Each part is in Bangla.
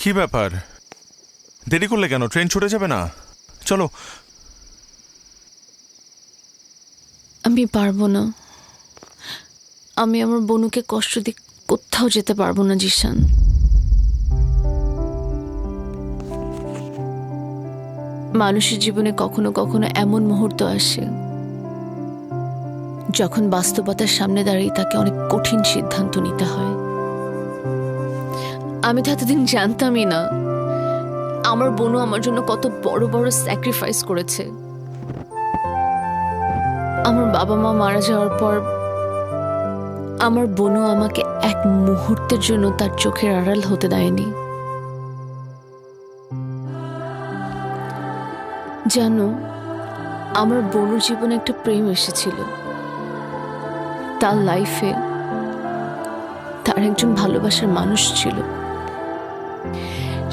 কি ব্যাপার, দেরি করলে কেন? ট্রেন ছুটে যাবে না? চলো। আমি পারবো না। আমি আমার বনুকে কষ্ট দিয়ে কোথাও যেতে পারবো না জিশান। মানুষের জীবনে কখনো কখনো এমন মুহূর্ত আসে যখন বাস্তবতার সামনে দাঁড়িয়ে তাকে অনেক কঠিন সিদ্ধান্ত নিতে হয়। আমি তো এতদিন জানতামই না আমার বোনও আমার জন্য কত বড় বড় স্যাক্রিফাইস করেছে। আমার বাবা মা মারা যাওয়ার পর আমার বোনও আমাকে এক মুহূর্তের জন্য তার চোখের আড়াল হতে দেয়নি। জানো, আমার বোনের জীবনে একটা প্রেম এসেছিল। তার লাইফে তার একজন ভালোবাসার মানুষ ছিল।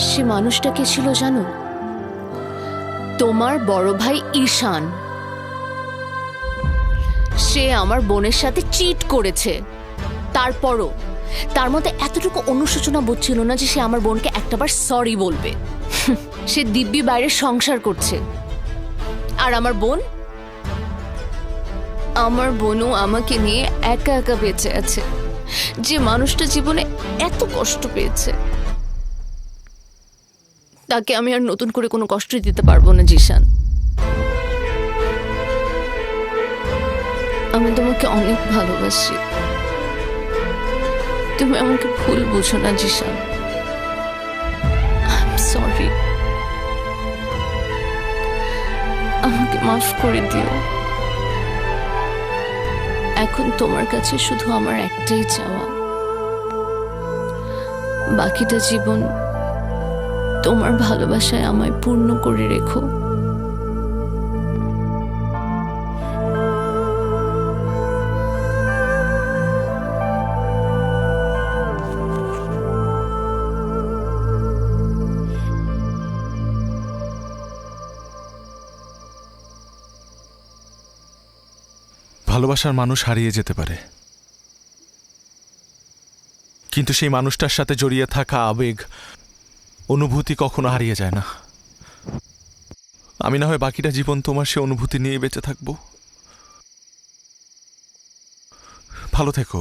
সে মানুষটাকে ছিল জানো? তোমার বড় ভাই ঈশান। সে আমার বোনের সাথে চিট করেছে। তারপরও তার মধ্যে এতটুকু অনুশোচনা বোধ ছিল না যে সে আমার বোনকে একটাবার সরি বলবে। সে দিব্যি বাইরে সংসার করছে। আর আমার বোনও আমাকে নিয়ে একা একা বেঁচে আছে। যে মানুষটা জীবনে এত কষ্ট পেয়েছে তাকে আমি আর নতুন করে কোনো কষ্ট দিতে পারবো না জিশান। আমি তোমাকে অনেক ভালোবাসি। তুমি আমাকে ভুল বুঝো না জিশান। I am sorry. আমাকে মাফ করে দিও। এখন তোমার কাছে শুধু আমার একটাই চাওয়া, বাকিটা জীবন তোমার ভালোবাসায় আমায় পূর্ণ করে রেখো। ভালোবাসার মানুষ হারিয়ে যেতে পারে, কিন্তু সেই মানুষটার সাথে জড়িয়ে থাকা আবেগ, অনুভূতি কখনো হারিয়ে যায় না। আমি না হয় বাকিটা জীবন তোমার সে অনুভূতি নিয়ে বেঁচে থাকবো। ভালো থেকো।